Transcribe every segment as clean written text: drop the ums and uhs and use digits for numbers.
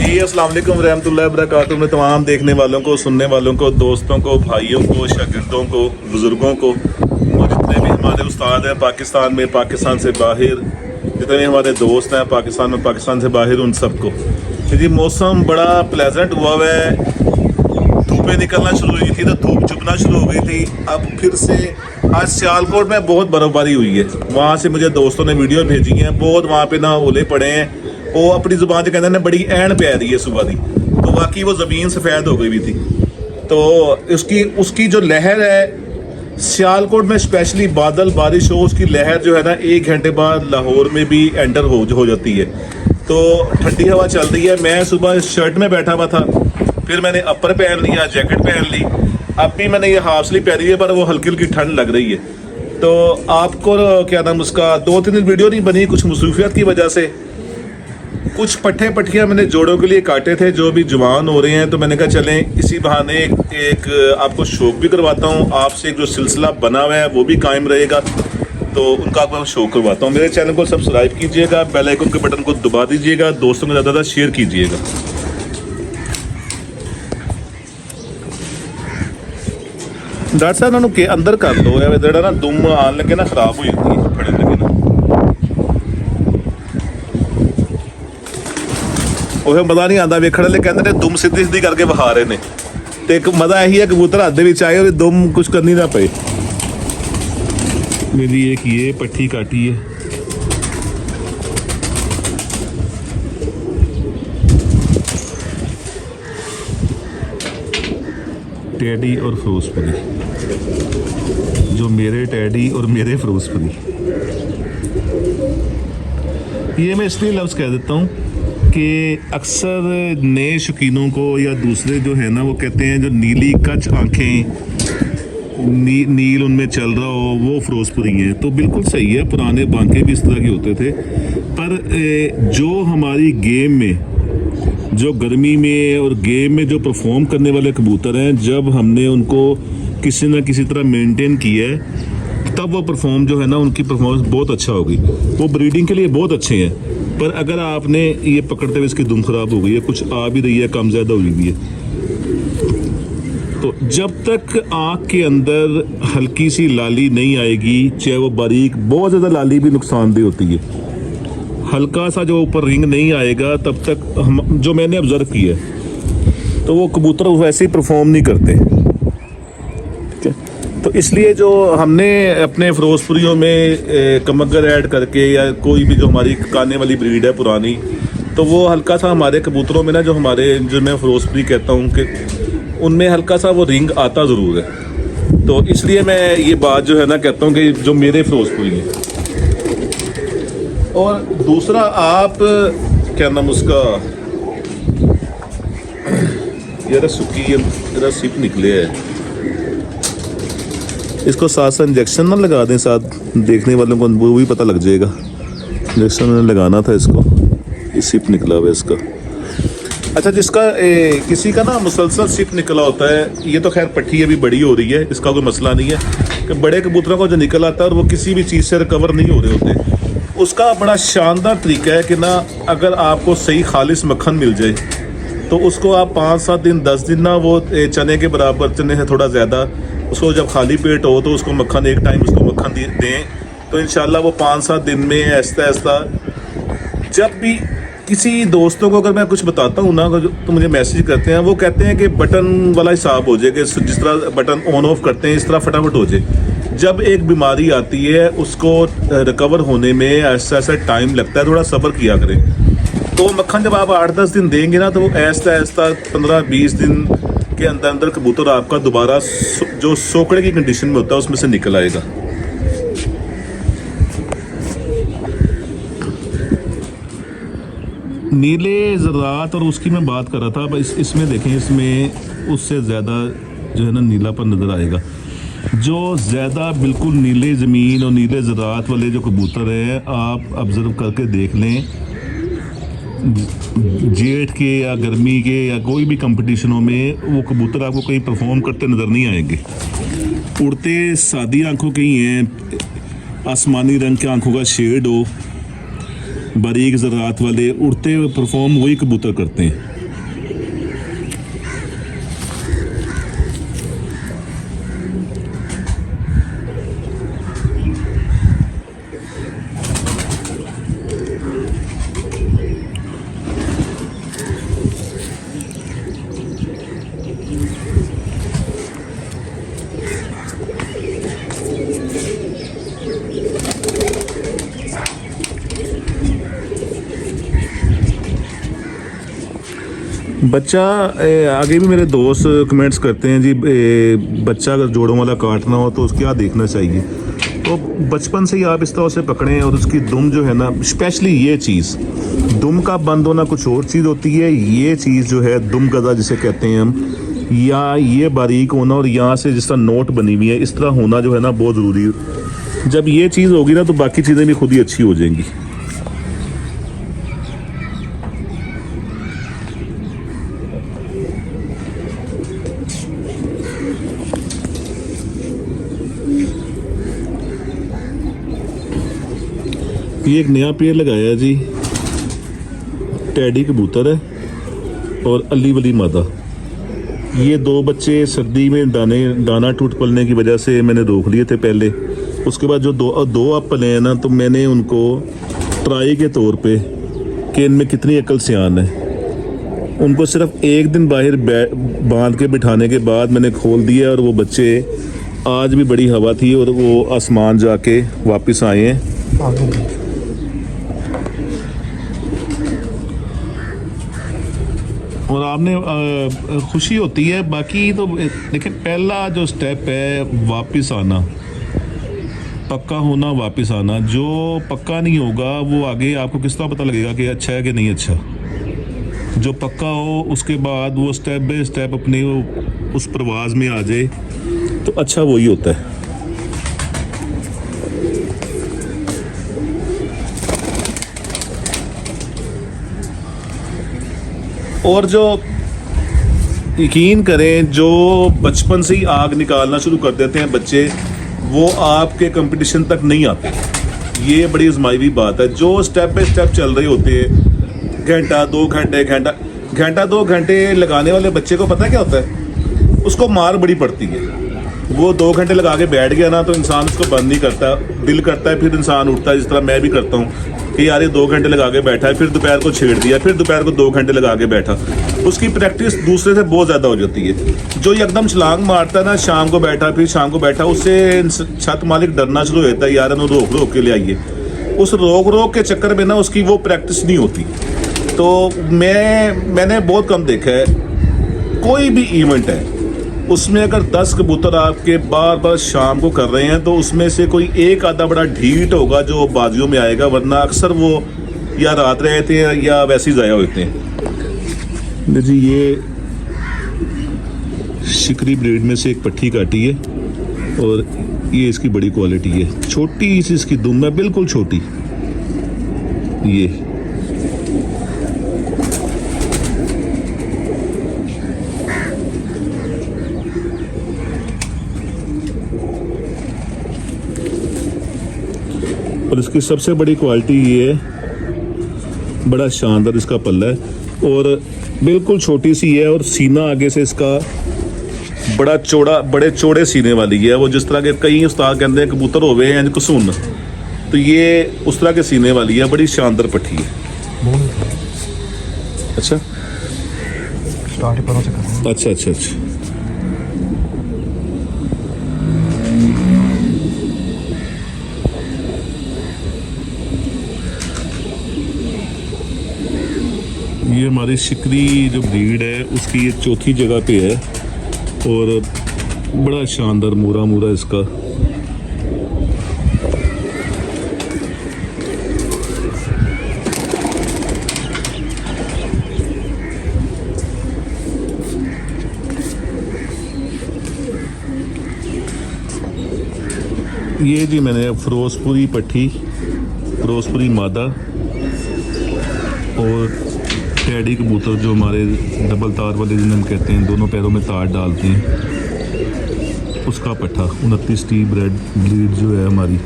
जी अस्सलाम वालेकुम रहमतुल्लाहि व बरकातुहू। में तमाम देखने वालों को, सुनने वालों को, दोस्तों को, भाइयों को, शागिर्दों को, बुज़ुर्गों को और जितने भी हमारे उस्ताद हैं पाकिस्तान में, पाकिस्तान से बाहर, जितने भी हमारे दोस्त हैं पाकिस्तान में, पाकिस्तान से बाहर, उन सबको जी मौसम बड़ा प्लेजेंट हुआ है। धूपें निकलना शुरू हुई थी तो धूप चुभना शुरू हो गई थी। अब फिर से आज सियालकोट में बहुत बर्फबारी हुई है। वहाँ से मुझे दोस्तों ने वीडियो भेजी हैं, बहुत वहाँ पे ना ओले पड़े हैं। वो अपनी ज़ुबान से कहते हैं बड़ी ऐन पे आ रही है सुबह की, तो वाकई वो ज़मीन सफ़ेद हो गई भी थी। तो उसकी जो लहर है सियालकोट में, स्पेशली बादल बारिश हो, उसकी लहर जो है ना 1 घंटे बाद लाहौर में भी एंटर हो जाती है। तो ठंडी हवा चल रही है। मैं सुबह शर्ट में बैठा हुआ था, फिर मैंने अपर पहन लिया, जैकेट पहन ली। अब भी मैंने ये हाफ स्लीव पहनी है, पर वो हल्की हल्की ठंड लग रही है। तो आपको क्या नाम उसका 2-3 दिन वीडियो नहीं बनी कुछ मसरूफियत की वजह से। कुछ पट्टियाँ मैंने जोड़ों के लिए काटे थे जो भी जवान हो रहे हैं, तो मैंने कहा चलें इसी बहाने एक आपको शौक भी करवाता हूँ। आपसे जो सिलसिला बना हुआ है वो भी कायम रहेगा, तो उनका आपको शौक करवाता हूँ। मेरे चैनल को सब्सक्राइब कीजिएगा, बेल आइकन के बटन को दबा दीजिएगा, दोस्तों को ज़्यादा शेयर कीजिएगा। डॉक्टर साहब इन्होंने के अंदर कर लो, जरा ना दुम आन लगे ना खराब हो जाती है, फड़े लगे ना ਉਹ ਮਜ਼ਾ ਨਹੀਂ ਆਉਂਦਾ ਵੇਖਣ ਵਾਲੇ ਕਹਿੰਦੇ ਨੇ ਦੁਮ ਸਿੱਧੀ ਸਿੱਧੀ ਕਰਕੇ ਵਹਾ ਰਹੇ ਨੇ, ਤੇ ਇੱਕ ਮਜ਼ਾ ਇਹੀ ਹੈ ਕਬੂਤਰ ਹੱਥ ਦੇ ਵਿੱਚ ਆਏ और दुम कुछ करनी ना पए। मेरी एक ये पट्टी काटी है, टैडी और फिरोजपुरी, जो मेरे टैडी और मेरे फिरोजपुरी। ये मैं इसलिए लफ्ज़ कह देता हूँ कि अक्सर नए शौकीनों को या दूसरे जो है ना वो कहते हैं जो नीली कच आँखें, नील उनमें चल रहा हो वो फिरोजपुरी हैं। तो बिल्कुल सही है, पुराने बांके भी इस तरह के होते थे। पर जो हमारी गेम में, जो गर्मी में और गेम में जो परफॉर्म करने वाले कबूतर हैं, जब हमने उनको किसी न किसी तरह मेंटेन किया है तब वो परफॉर्म जो है ना उनकी परफॉर्मेंस बहुत अच्छा होगी। वो ब्रीडिंग के लिए बहुत अच्छे हैं, पर अगर आपने ये पकड़ते हुए इसकी दुम खराब हो गई है, कुछ आ भी रही है, कम ज़्यादा हो रही है, तो जब तक आँख के अंदर हल्की सी लाली नहीं आएगी, चाहे वो बारीक, बहुत ज़्यादा लाली भी नुकसानदेह होती है, हल्का सा जो ऊपर रिंग नहीं आएगा तब तक हम, जो मैंने ऑब्ज़र्व किया है, तो वो कबूतर वैसे ही परफॉर्म नहीं करते। ठीक है, तो इसलिए जो हमने अपने फिरोजपुरियों में कमगर ऐड करके या कोई भी जो हमारी काने वाली ब्रीड है पुरानी, तो वो हल्का सा हमारे कबूतरों में ना, जो हमारे जो मैं फिरोजपुरी कहता हूँ कि उनमें हल्का सा वो रिंग आता ज़रूर है। तो इसलिए मैं ये बात जो है ना कहता हूँ कि जो मेरे फिरोजपुरी हैं। और दूसरा आप क्या नाम उसका, यार सुखी जरा सिप निकले है, इसको साथ साथ इंजेक्शन ना लगा दें, साथ देखने वालों को वो भी पता लग जाएगा। इंजेक्शन मैंने लगाना था इसको, ये सिप निकला हुआ है इसका। अच्छा, जिसका किसी का ना मुसलसल सिप निकला होता है, ये तो खैर पट्टी अभी बड़ी हो रही है, इसका कोई मसला नहीं है कि बड़े कबूतरों को जो निकल आता है और वो किसी भी चीज़ से रिकवर नहीं हो रहे होते, उसका बड़ा शानदार तरीका है कि ना अगर आपको सही खालिस मक्खन मिल जाए तो उसको आप 5-7 दिन 10 दिन ना वो चने के बराबर, चने से थोड़ा ज़्यादा, उसको जब खाली पेट हो तो उसको मक्खन एक टाइम उसको मक्खन दें, तो इंशाल्लाह वो 5-7 दिन में ऐसा ऐसा। जब भी किसी दोस्तों को अगर मैं कुछ बताता हूँ ना तो मुझे मैसेज करते हैं, वो कहते हैं कि बटन वाला हिसाब हो जाए, कि जिस तरह बटन ऑन ऑफ करते हैं इस तरह फटाफट हो जाए। जब एक बीमारी आती है उसको रिकवर होने में ऐसा ऐसा टाइम लगता है, थोड़ा सब्र किया करें। तो मक्खन जब आप 8-10 दिन देंगे ना तो वो ऐसा ऐसा 15-20 दिन के अंदर अंदर कबूतर आपका दोबारा जो सोकड़े की कंडीशन में होता है उसमें से निकल आएगा। नीले ज़रात और उसकी मैं बात कर रहा था, इसमें देखें, इसमें उससे ज़्यादा जो है ना नीलापन नज़र आएगा। जो ज़्यादा बिल्कुल नीले ज़मीन और नीले ज़रात वाले जो कबूतर हैं, आप ऑब्ज़र्व करके देख लें, जेठ के या गर्मी के या कोई भी कंपटीशनों में वो कबूतर आपको कहीं परफॉर्म करते नज़र नहीं आएंगे। उड़ते सादी आंखों के ही हैं, आसमानी रंग के आंखों का शेड हो, बारीक ज़रात वाले, उड़ते हुए परफॉर्म वही कबूतर करते हैं। बच्चा आगे भी मेरे दोस्त कमेंट्स करते हैं जी, बच्चा अगर जोड़ों वाला काटना हो तो क्या देखना चाहिए। तो बचपन से ही आप इस तरह से पकड़ें और उसकी दुम जो है ना, स्पेशली ये चीज़ दुम का बंद होना कुछ और चीज़ होती है, ये चीज़ जो है दुम गज़ा जिसे कहते हैं हम, या ये बारीक होना और यहाँ से जिस तरह नोट बनी हुई है इस तरह होना जो है ना बहुत ज़रूरी है। जब ये चीज़ होगी ना तो बाकी चीज़ें भी खुद ही अच्छी हो जाएंगी। ये एक नया पेड़ लगाया जी, टैडी कबूतर है और अली वली मादा। ये दो बच्चे सर्दी में दाना टूट पड़ने की वजह से मैंने रोक लिए थे पहले। उसके बाद जो दो अब पले हैं ना, तो मैंने उनको ट्राई के तौर पे कि इनमें कितनी अकल सियान है, उनको सिर्फ एक दिन बाहर बांध के बिठाने के बाद मैंने खोल दिया और वो बच्चे आज भी बड़ी हवा थी और वो आसमान जाके वापस आए हैं। और आपने खुशी होती है। बाकी तो देखिए, पहला जो स्टेप है वापस आना, पक्का होना, वापस आना। जो पक्का नहीं होगा वो आगे आपको किस तरह पता लगेगा कि अच्छा है कि नहीं अच्छा। जो पक्का हो उसके बाद वो स्टेप बाय स्टेप अपनी उस प्रवास में आ जाए तो अच्छा वही होता है। और जो यकीन करें, जो बचपन से ही आग निकालना शुरू कर देते हैं बच्चे, वो आपके कंपटीशन तक नहीं आते। ये बड़ी आजमाई बात है। जो स्टेप बाय स्टेप चल रहे होते हैं, घंटा 2 घंटे घंटा 2 घंटे लगाने वाले बच्चे को पता है क्या होता है, उसको मार बड़ी पड़ती है। वो 2 घंटे लगा के बैठ गया ना तो इंसान उसको बंद नहीं करता, दिल करता है फिर इंसान उठता है, जिस तरह मैं भी करता हूँ कि यार ये 2 घंटे लगा के बैठा है, फिर दोपहर को छेड़ दिया, फिर दोपहर को 2 घंटे लगा के बैठा। उसकी प्रैक्टिस दूसरे से बहुत ज़्यादा हो जाती है। जो एकदम छलांग मारता है ना, शाम को बैठा फिर शाम को बैठा, उससे छत मालिक डरना शुरू होता है, यार रोक रोक के ले आइए। उस रोक के चक्कर में ना उसकी वो प्रैक्टिस नहीं होती। तो मैंने बहुत कम देखा है, कोई भी इवेंट है उसमें अगर 10 कबूतर आपके बार बार शाम को कर रहे हैं तो उसमें से कोई एक आधा बड़ा ढीठ होगा जो बाजियों में आएगा, वरना अक्सर वो या रात रहते हैं या वैसे ही ज़ाया होते हैं। जी ये शिकरी ब्रीड में से एक पट्टी काटी है और ये इसकी बड़ी क्वालिटी है। छोटी सी इसकी दुम है, बिल्कुल छोटी। और इसकी सबसे बड़ी क्वालिटी ये है, बड़ा शानदार इसका पल्ला है और बिल्कुल छोटी सी है और सीना आगे से इसका बड़ा चौड़ा, बड़े चौड़े सीने वाली है। वो जिस तरह के कई उस्ताद कहते हैं कबूतर होवे हैं कसून, तो ये उस तरह के सीने वाली है। बड़ी शानदार पट्टी है। अच्छा अच्छा अच्छा अच्छा। ये हमारी शिकरी जो ब्रीड है उसकी ये चौथी जगह पे है और बड़ा शानदार मूरा इसका। ये जी मैंने फिरोजपुरी पट्टी, फिरोजपुरी मादा और टैडी कबूतर जो हमारे डबल तार वाले जिन्हें हम कहते हैं, दोनों पैरों में तार डालते हैं, उसका पट्ठा 29 टी ब्रीड जो है हमारी।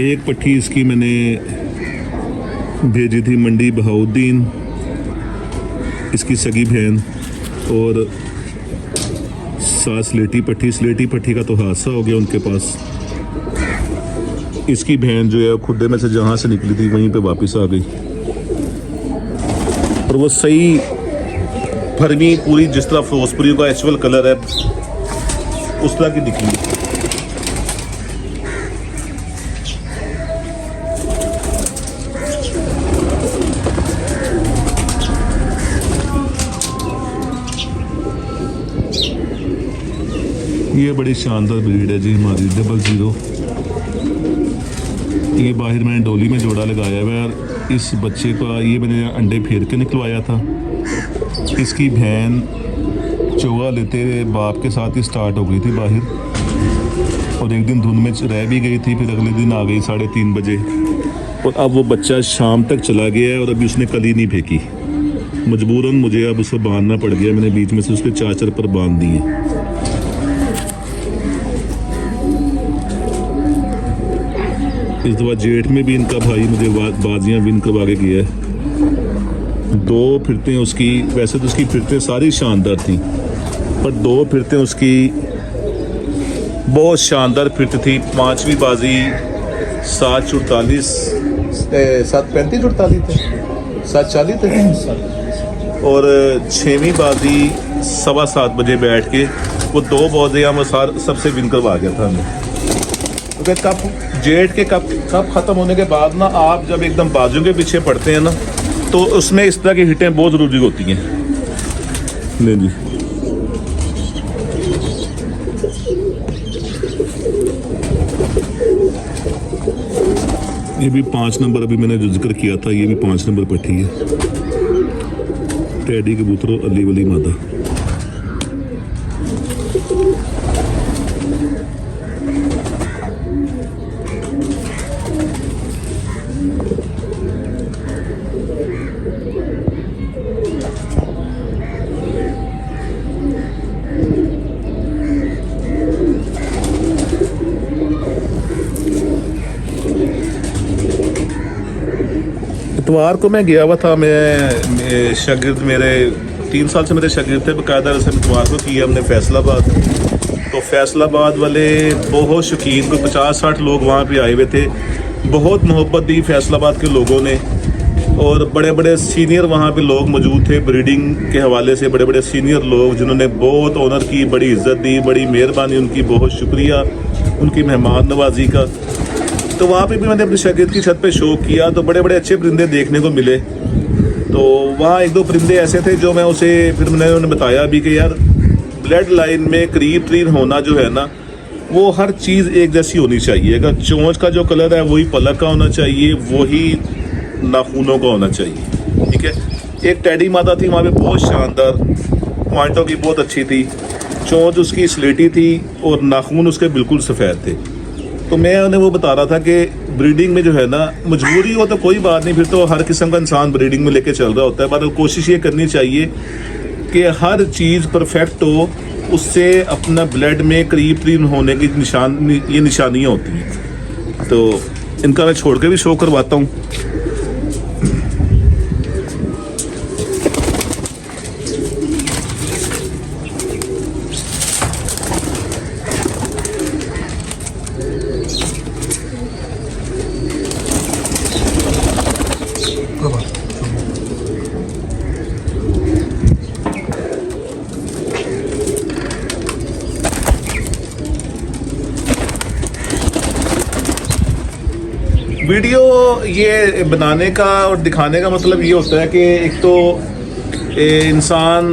एक पट्टी इसकी मैंने भेजी थी मंडी बहाउद्दीन, इसकी सगी बहन, और साथ स्लेटी पट्टी का तो हादसा हो गया उनके पास। इसकी बहन जो है खुड्डे में से जहाँ से निकली थी वहीं पे वापस आ गई और वो सही भरवी पूरी जिस तरह फिरोजपुरी का एक्चुअल कलर है उस तरह की दिखी। ये बड़ी शानदार ब्रीड है जी हमारी 00। ये बाहर मैंने डोली में जोड़ा लगाया हुआ है और इस बच्चे का ये मैंने अंडे फेर के निकलवाया था। इसकी बहन चोगा लेते हुए बाप के साथ ही स्टार्ट हो गई थी बाहर, और एक दिन धुंध में रह भी गई थी, फिर अगले दिन आ गई 3:30 बजे, और अब वो बच्चा शाम तक चला गया है और अभी उसने कली नहीं फेंकी। मजबूरन मुझे अब उसको बांधना पड़ गया, मैंने बीच में से उसके चाचर पर बांध दिए। इस दफा जेठ में भी इनका भाई मुझे बाजियां विन करवा के गया है। 2 फिरतें उसकी, वैसे तो उसकी फिरतें सारी शानदार थी, पर 2 फिरतें उसकी बहुत शानदार फिरत थी। 5वीं बाजी 7:48 7:35 48 थे, 7:40 थे, और 6वीं बाजी 7:15 बजे बैठ के वो 2 बाजियां वो सबसे विन करवा गया था हमें। क्योंकि कप जेठ के कप ख़त्म होने के बाद ना, आप जब एकदम बाजू के पीछे पड़ते हैं ना, तो उसमें इस तरह की हिटें बहुत ज़रूरी होती हैं। नहीं जी, ये भी 5 नंबर, अभी मैंने जो जिक्र किया था, ये भी 5 नंबर पट्टी है। टैडी कबूतर अली वली मादा। इतवार को मैं गया हुआ था, मैं शागिर्द मेरे 3 साल से मेरे शागिर्द थे, बाकायदा रस्म इतवार को किया हमने फैसलाबाद। तो फैसलाबाद वाले बहुत शौकीन, कोई 50-60 लोग वहाँ पे आए हुए थे। बहुत मोहब्बत दी फैसलाबाद के लोगों ने, और बड़े बड़े सीनियर वहाँ पे लोग मौजूद थे ब्रीडिंग के हवाले से। बड़े बड़े सीनियर लोग जिन्होंने बहुत ऑनर की, बड़ी इज़्ज़त दी, बड़ी मेहरबानी उनकी, बहुत शुक्रिया उनकी मेहमान नवाजी का। तो वहाँ पे भी मैंने अपने शागिर्द की छत पे शो किया, तो बड़े बड़े अच्छे परिंदे देखने को मिले। तो वहाँ 1-2 परिंदे ऐसे थे जो मैं उसे फिर मैंने उन्हें बताया भी कि यार ब्लड लाइन में करीब तरीन होना जो है ना, वो हर चीज़ एक जैसी होनी चाहिए। अगर चोंच का जो कलर है वही पलक का होना चाहिए, वही नाखूनों का होना चाहिए, ठीक है। एक टैडी मादा थी वहाँ पे बहुत शानदार, पॉइंटों की बहुत अच्छी थी, चोंच उसकी स्लेटी थी और नाखून उसके बिल्कुल सफ़ेद थे। तो मैं उन्हें वो बता रहा था कि ब्रीडिंग में जो है ना, मजबूरी हो तो कोई बात नहीं, फिर तो हर किस्म का इंसान ब्रीडिंग में लेके चल रहा होता है, पर कोशिश ये करनी चाहिए कि हर चीज़ परफेक्ट हो, उससे अपना ब्लड में करीब तरीन होने की ये निशानियाँ होती हैं। तो इनका मैं छोड़ के भी शो करवाता हूँ। वीडियो ये बनाने का और दिखाने का मतलब ये होता है कि एक तो इंसान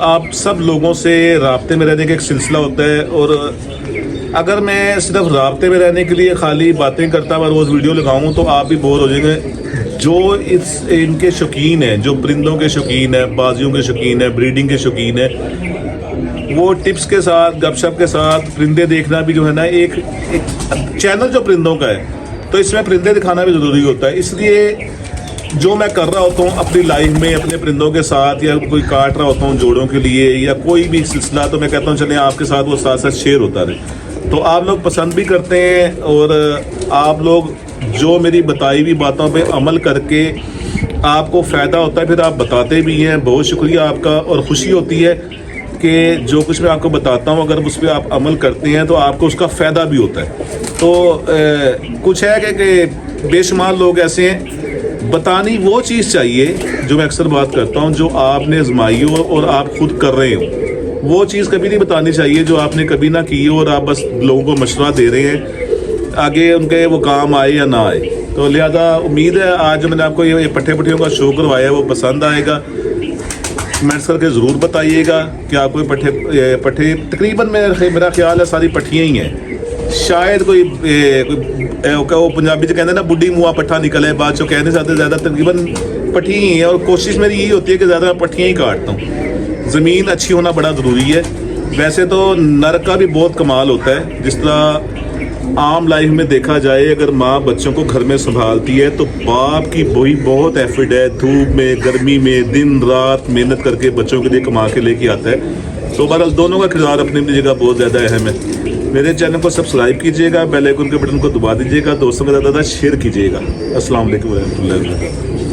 आप सब लोगों से राब्ते में रहने का एक सिलसिला होता है, और अगर मैं सिर्फ राब्ते में रहने के लिए खाली बातें करता हुआ रोज़ वीडियो लगाऊं तो आप भी बोर हो जाएंगे। जो इनके शौकीन हैं, जो परिंदों के शौकीन है, बाजियों के शौकीन है, ब्रीडिंग के शौकीन है, वो टिप्स के साथ, गपशप के साथ परिंदे देखना भी जो है ना, एक चैनल जो परिंदों का है, तो इसमें परिंदे दिखाना भी ज़रूरी होता है। इसलिए जो मैं कर रहा होता हूँ अपनी लाइफ में अपने परिंदों के साथ, या कोई काट रहा होता हूँ जोड़ों के लिए या कोई भी सिलसिला, तो मैं कहता हूँ चलें आपके साथ वो साथ साथ शेयर होता रहे। तो आप लोग पसंद भी करते हैं, और आप लोग जो मेरी बताई हुई बातों पे अमल करके आपको फ़ायदा होता है, फिर आप बताते भी हैं। बहुत शुक्रिया आपका, और ख़ुशी होती है कि जो कुछ मैं आपको बताता हूँ अगर उस पर आप अमल करते हैं तो आपको उसका फ़ायदा भी होता है। तो कुछ है कि बेशुमार लोग ऐसे हैं, बतानी वो चीज़ चाहिए जो मैं अक्सर बात करता हूँ, जो आपने आजमाई हो और आप खुद कर रहे हो। वो चीज़ कभी नहीं बतानी चाहिए जो आपने कभी ना की हो और आप बस लोगों को मशवरा दे रहे हैं, आगे उनके वो काम आए या ना आए। तो लिहाजा उम्मीद है आज जो मैंने आपको ये पट्टे पट्टियों का शो करवाया है वो पसंद आएगा। कमेंट्स करके ज़रूर बताइएगा कि आपको ये पट्ठे तकरीबन मेरा ख्याल है सारी पट्ठियाँ ही हैं। शायद कोई वो पंजाबी च कहते ना बुढ़ी मुआ पट्ठा निकले, बाद चो कहने साथ ज़्यादा तकरीबन पट्ठियाँ ही हैं। और कोशिश मेरी यही होती है कि ज़्यादा मैं पट्ठियाँ ही काटता हूँ। ज़मीन अच्छी होना बड़ा ज़रूरी है। वैसे तो नर का भी बहुत कमाल होता है, जिस तरह आम लाइफ में देखा जाए, अगर माँ बच्चों को घर में संभालती है तो बाप की वही बहुत एफर्ट है, धूप में गर्मी में दिन रात मेहनत करके बच्चों के लिए कमा के लेके आता है। तो बहरहाल दोनों का किरदार अपनी अपनी जगह बहुत ज़्यादा अहम है। मेरे चैनल को सब्सक्राइब कीजिएगा, बेल आइकन के बटन को दबा दीजिएगा, दोस्तों के साथ ज़्यादा शेयर कीजिएगा। अस्सलाम वालेकुम रहमतुल्लाहि व बरकातहू।